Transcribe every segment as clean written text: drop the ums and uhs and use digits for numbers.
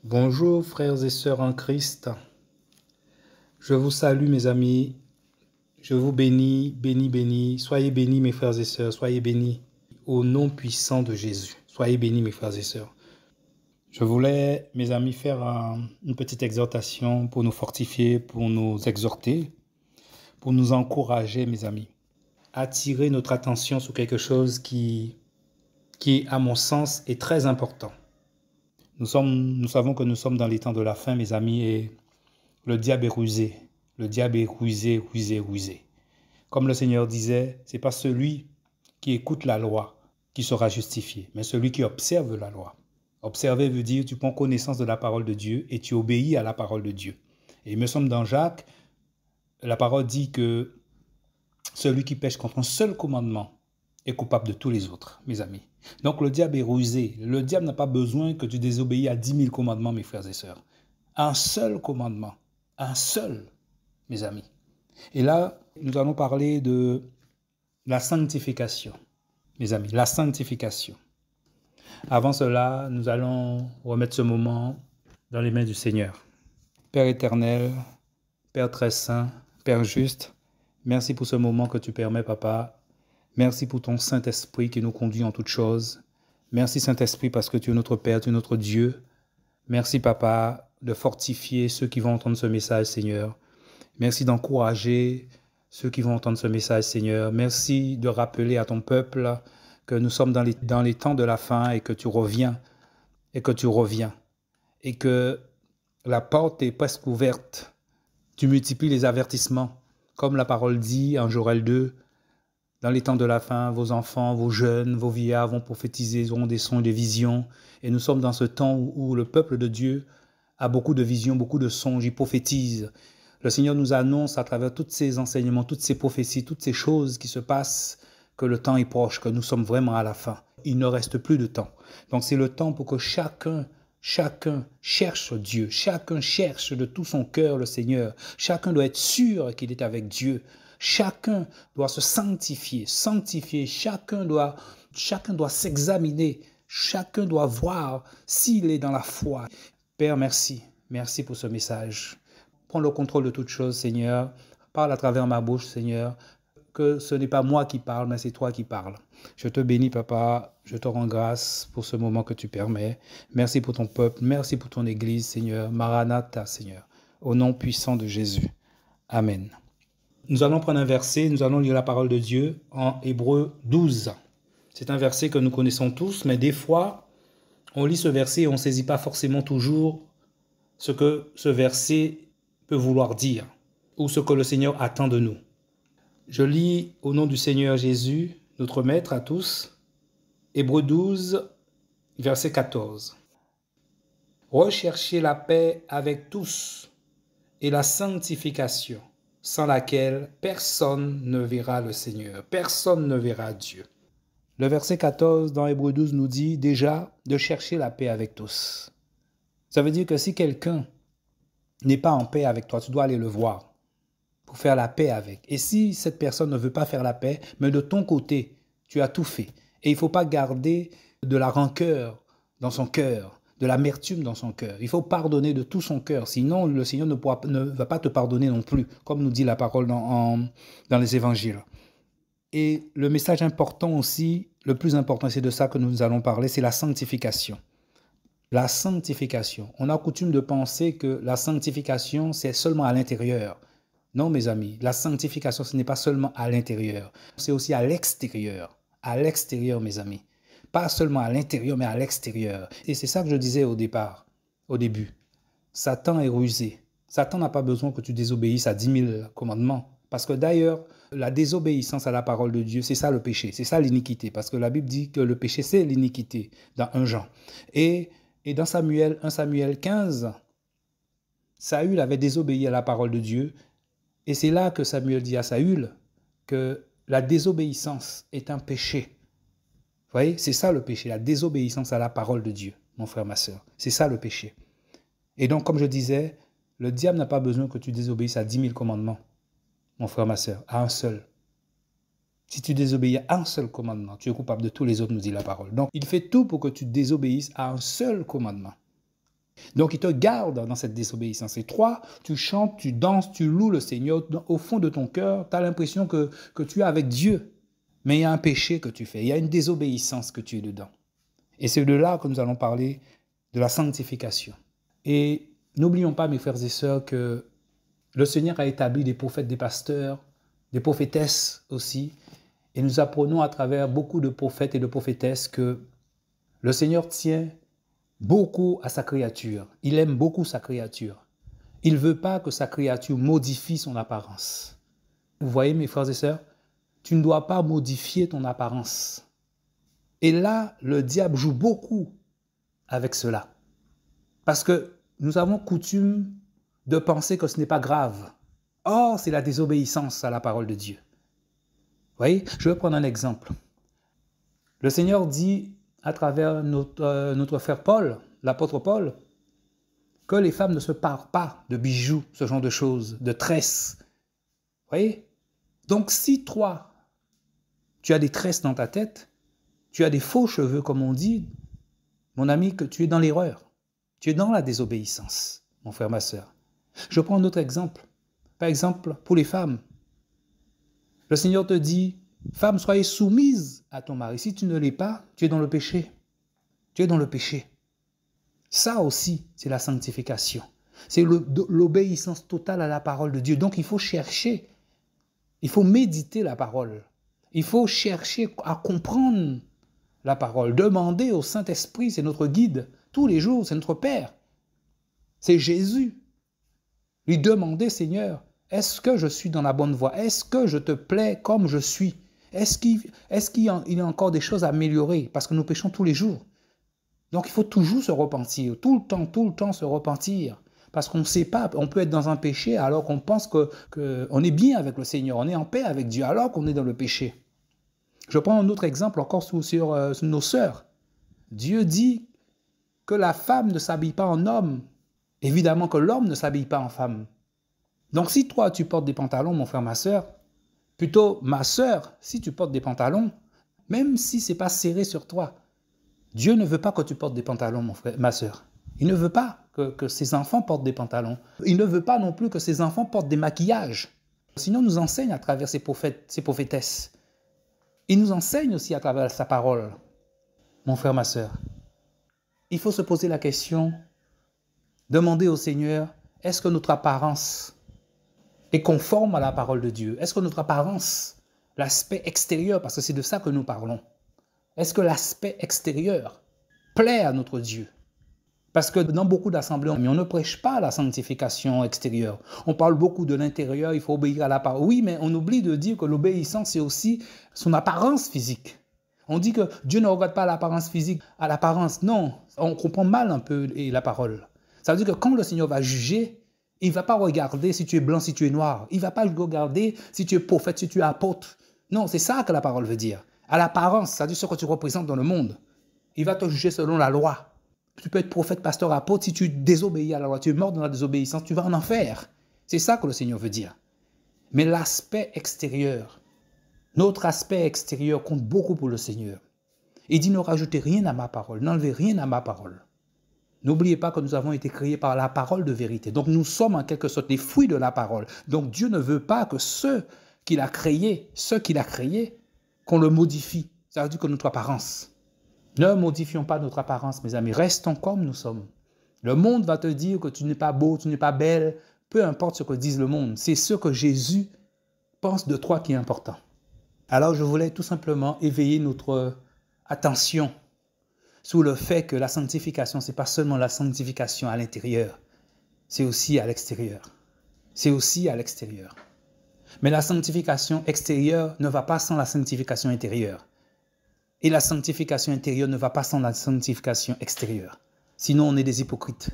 Bonjour frères et sœurs en Christ, je vous salue mes amis, je vous bénis, bénis, soyez bénis mes frères et sœurs, soyez bénis au nom puissant de Jésus, soyez bénis mes frères et sœurs. Je voulais mes amis faire une petite exhortation pour nous fortifier, pour nous exhorter, pour nous encourager mes amis, attirer notre attention sur quelque chose qui à mon sens est très important. Nous savons que nous sommes dans les temps de la fin mes amis et le diable est rusé. Le diable est rusé, rusé, rusé. Comme le Seigneur disait, ce n'est pas celui qui écoute la loi qui sera justifié, mais celui qui observe la loi. Observer veut dire tu prends connaissance de la parole de Dieu et tu obéis à la parole de Dieu. Et il me semble dans Jacques, la parole dit que celui qui pêche contre un seul commandement est coupable de tous les autres, mes amis. Donc le diable est rusé. Le diable n'a pas besoin que tu désobéis à 10 000 commandements, mes frères et sœurs. Un seul commandement. Un seul, mes amis. Et là, nous allons parler de la sanctification, mes amis, la sanctification. Avant cela, nous allons remettre ce moment dans les mains du Seigneur. Père éternel, Père très saint, Père juste, merci pour ce moment que tu permets, Papa. Merci pour ton Saint-Esprit qui nous conduit en toutes choses. Merci Saint-Esprit parce que tu es notre Père, tu es notre Dieu. Merci, Papa, de fortifier ceux qui vont entendre ce message, Seigneur. Merci d'encourager ceux qui vont entendre ce message, Seigneur. Merci de rappeler à ton peuple que nous sommes dans les temps de la fin et que tu reviens, et que la porte est presque ouverte. Tu multiplies les avertissements, comme la parole dit en Joël 2, dans les temps de la fin, vos enfants, vos jeunes, vos vieillards vont prophétiser, ils auront des sons et des visions. Et nous sommes dans ce temps où le peuple de Dieu a beaucoup de visions, beaucoup de songes, il prophétise. Le Seigneur nous annonce à travers tous ces enseignements, toutes ces prophéties, toutes ces choses qui se passent, que le temps est proche, que nous sommes vraiment à la fin. Il ne reste plus de temps. Donc c'est le temps pour que chacun cherche Dieu, chacun cherche de tout son cœur le Seigneur. Chacun doit être sûr qu'il est avec Dieu. Chacun doit se sanctifier, chacun doit s'examiner, chacun doit voir s'il est dans la foi. Père, merci pour ce message. Prends le contrôle de toutes choses, Seigneur. Parle à travers ma bouche, Seigneur, que ce n'est pas moi qui parle, mais c'est toi qui parles. Je te bénis, Papa, je te rends grâce pour ce moment que tu permets. Merci pour ton peuple, merci pour ton Église, Seigneur. Maranatha, Seigneur, au nom puissant de Jésus. Amen. Nous allons prendre un verset, nous allons lire la parole de Dieu en Hébreux 12. C'est un verset que nous connaissons tous, mais des fois, on lit ce verset et on ne saisit pas forcément toujours ce que ce verset peut vouloir dire ou ce que le Seigneur attend de nous. Je lis au nom du Seigneur Jésus, notre Maître à tous, Hébreux 12, verset 14. Recherchez la paix avec tous et la sanctification, sans laquelle personne ne verra le Seigneur, personne ne verra Dieu. Le verset 14 dans Hébreux 12 nous dit déjà de chercher la paix avec tous. Ça veut dire que si quelqu'un n'est pas en paix avec toi, tu dois aller le voir pour faire la paix avec. Et si cette personne ne veut pas faire la paix, mais de ton côté, tu as tout fait. Et il ne faut pas garder de la rancœur dans son cœur, de l'amertume dans son cœur. Il faut pardonner de tout son cœur. Sinon, le Seigneur ne va pas te pardonner non plus, comme nous dit la parole dans les évangiles. Et le message important aussi, le plus important, c'est de ça que nous allons parler, c'est la sanctification. La sanctification. On a coutume de penser que la sanctification, c'est seulement à l'intérieur. Non, mes amis, la sanctification, ce n'est pas seulement à l'intérieur, c'est aussi à l'extérieur. À l'extérieur, mes amis. Pas seulement à l'intérieur, mais à l'extérieur. Et c'est ça que je disais au début. Satan est rusé. Satan n'a pas besoin que tu désobéisses à 10 000 commandements. Parce que d'ailleurs, la désobéissance à la parole de Dieu, c'est ça le péché, c'est ça l'iniquité. Parce que la Bible dit que le péché, c'est l'iniquité dans 1 Jean. Et dans 1 Samuel 15, Saül avait désobéi à la parole de Dieu. Et c'est là que Samuel dit à Saül que la désobéissance est un péché. Vous voyez, c'est ça le péché, la désobéissance à la parole de Dieu, mon frère, ma sœur. C'est ça le péché. Et donc, comme je disais, le diable n'a pas besoin que tu désobéisses à 10 000 commandements, mon frère, ma sœur, à un seul. Si tu désobéis à un seul commandement, tu es coupable de tous les autres, nous dit la parole. Donc, il fait tout pour que tu désobéisses à un seul commandement. Donc, il te garde dans cette désobéissance. Et 3, tu chantes, tu danses, tu loues le Seigneur. Au fond de ton cœur, tu as l'impression que tu es avec Dieu. Mais il y a un péché que tu fais. Il y a une désobéissance que tu es dedans. Et c'est de là que nous allons parler de la sanctification. Et n'oublions pas, mes frères et sœurs, que le Seigneur a établi des prophètes, des pasteurs, des prophétesses aussi. Et nous apprenons à travers beaucoup de prophètes et de prophétesses que le Seigneur tient beaucoup à sa créature. Il aime beaucoup sa créature. Il ne veut pas que sa créature modifie son apparence. Vous voyez, mes frères et sœurs, tu ne dois pas modifier ton apparence. Et là, le diable joue beaucoup avec cela. Parce que nous avons coutume de penser que ce n'est pas grave. Or, c'est la désobéissance à la parole de Dieu. Vous voyez, je vais prendre un exemple. Le Seigneur dit à travers notre frère Paul, l'apôtre Paul, que les femmes ne se parent pas de bijoux, ce genre de choses, de tresses. Vous voyez? Donc, si toi, tu as des tresses dans ta tête, tu as des faux cheveux, comme on dit, mon ami, que tu es dans l'erreur. Tu es dans la désobéissance, mon frère, ma sœur. Je prends un autre exemple. Par exemple, pour les femmes, le Seigneur te dit, femme, soyez soumise à ton mari. Si tu ne l'es pas, tu es dans le péché. Tu es dans le péché. Ça aussi, c'est la sanctification. C'est l'obéissance totale à la parole de Dieu. Donc, il faut chercher, il faut méditer la parole. Il faut chercher à comprendre la parole. Demander au Saint-Esprit, c'est notre guide. Tous les jours, c'est notre Père. C'est Jésus. Lui demander, Seigneur, est-ce que je suis dans la bonne voie? Est-ce que je te plais comme je suis? Est-ce qu'il y a encore des choses à améliorer? Parce que nous péchons tous les jours. Donc, il faut toujours se repentir, tout le temps se repentir. Parce qu'on ne sait pas, on peut être dans un péché alors qu'on pense qu'on est bien avec le Seigneur, on est en paix avec Dieu alors qu'on est dans le péché. Je prends un autre exemple encore sur nos sœurs. Dieu dit que la femme ne s'habille pas en homme. Évidemment que l'homme ne s'habille pas en femme. Donc, si toi, tu portes des pantalons, mon frère, ma sœur, plutôt ma sœur, si tu portes des pantalons, même si ce n'est pas serré sur toi, Dieu ne veut pas que tu portes des pantalons, mon frère, ma sœur. Il ne veut pas que ses enfants portent des pantalons. Il ne veut pas non plus que ses enfants portent des maquillages. Sinon, il nous enseigne à travers ses prophètes, ses prophétesses. Il nous enseigne aussi à travers sa parole, mon frère, ma sœur. Il faut se poser la question, demander au Seigneur, est-ce que notre apparence est conforme à la parole de Dieu? Est-ce que notre apparence, l'aspect extérieur, parce que c'est de ça que nous parlons, est-ce que l'aspect extérieur plaît à notre Dieu? Parce que dans beaucoup d'assemblées, on ne prêche pas la sanctification extérieure. On parle beaucoup de l'intérieur, il faut obéir à la parole. Oui, mais on oublie de dire que l'obéissance, c'est aussi son apparence physique. On dit que Dieu ne regarde pas l'apparence physique à l'apparence. Non, on comprend mal un peu la parole. Ça veut dire que quand le Seigneur va juger, il ne va pas regarder si tu es blanc, si tu es noir. Il ne va pas regarder si tu es prophète, si tu es apôtre. Non, c'est ça que la parole veut dire. À l'apparence, ça veut dire ce que tu représentes dans le monde. Il va te juger selon la loi. Tu peux être prophète, pasteur, apôtre. Si tu désobéis à la loi, tu es mort dans la désobéissance, tu vas en enfer. C'est ça que le Seigneur veut dire. Mais l'aspect extérieur, notre aspect extérieur compte beaucoup pour le Seigneur. Il dit ne rajoutez rien à ma parole, n'enlevez rien à ma parole. N'oubliez pas que nous avons été créés par la parole de vérité. Donc nous sommes en quelque sorte les fruits de la parole. Donc Dieu ne veut pas que ceux qu'il a créés, qu'on le modifie. Ça veut dire que notre apparence. Ne modifions pas notre apparence, mes amis. Restons comme nous sommes. Le monde va te dire que tu n'es pas beau, tu n'es pas belle. Peu importe ce que dise le monde. C'est ce que Jésus pense de toi qui est important. Alors je voulais tout simplement éveiller notre attention sur le fait que la sanctification, ce n'est pas seulement la sanctification à l'intérieur, c'est aussi à l'extérieur. C'est aussi à l'extérieur. Mais la sanctification extérieure ne va pas sans la sanctification intérieure. Et la sanctification intérieure ne va pas sans la sanctification extérieure. Sinon, on est des hypocrites.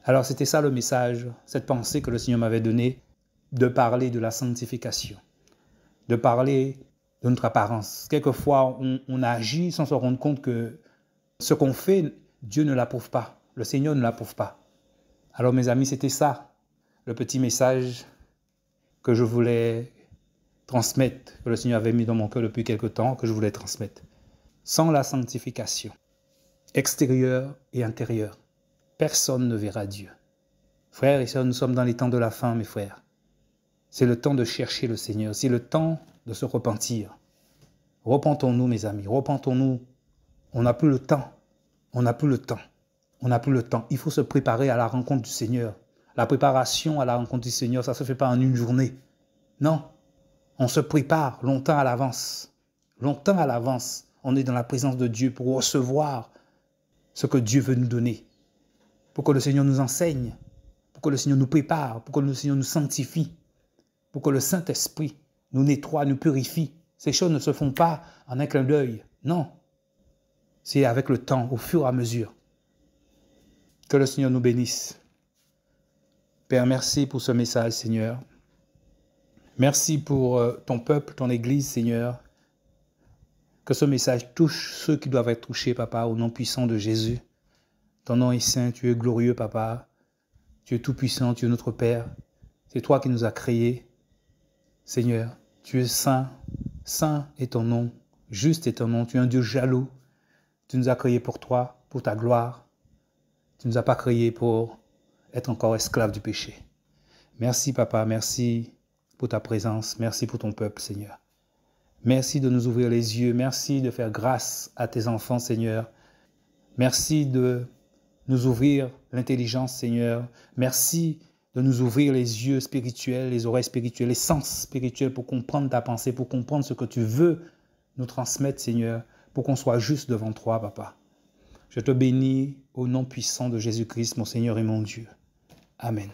Alors, c'était ça le message, cette pensée que le Seigneur m'avait donnée, de parler de la sanctification, de parler de notre apparence. Quelquefois, on agit sans se rendre compte que ce qu'on fait, Dieu ne l'approuve pas. Le Seigneur ne l'approuve pas. Alors, mes amis, c'était ça, le petit message que je voulais transmettre, que le Seigneur avait mis dans mon cœur depuis quelque temps, que je voulais transmettre. Sans la sanctification, extérieure et intérieure, personne ne verra Dieu. Frères et sœurs, nous sommes dans les temps de la fin, mes frères. C'est le temps de chercher le Seigneur. C'est le temps de se repentir. Repentons-nous, mes amis. Repentons-nous. On n'a plus le temps. On n'a plus le temps. On n'a plus le temps. Il faut se préparer à la rencontre du Seigneur. La préparation à la rencontre du Seigneur, ça ne se fait pas en une journée. Non. On se prépare longtemps à l'avance. Longtemps à l'avance. On est dans la présence de Dieu pour recevoir ce que Dieu veut nous donner. Pour que le Seigneur nous enseigne. Pour que le Seigneur nous prépare. Pour que le Seigneur nous sanctifie. Pour que le Saint-Esprit nous nettoie, nous purifie. Ces choses ne se font pas en un clin d'œil. Non. C'est avec le temps, au fur et à mesure. Que le Seigneur nous bénisse. Père, merci pour ce message, Seigneur. Merci pour ton peuple, ton Église, Seigneur. Que ce message touche ceux qui doivent être touchés, Papa, au nom puissant de Jésus. Ton nom est saint, tu es glorieux, Papa. Tu es tout-puissant, tu es notre Père. C'est toi qui nous as créés. Seigneur, tu es saint. Saint est ton nom. Juste est ton nom. Tu es un Dieu jaloux. Tu nous as créés pour toi, pour ta gloire. Tu ne nous as pas créés pour être encore esclaves du péché. Merci, Papa. Merci pour ta présence. Merci pour ton peuple, Seigneur. Merci de nous ouvrir les yeux. Merci de faire grâce à tes enfants, Seigneur. Merci de nous ouvrir l'intelligence, Seigneur. Merci de nous ouvrir les yeux spirituels, les oreilles spirituelles, les sens spirituels pour comprendre ta pensée, pour comprendre ce que tu veux nous transmettre, Seigneur, pour qu'on soit juste devant toi, Papa. Je te bénis au nom puissant de Jésus-Christ, mon Seigneur et mon Dieu. Amen.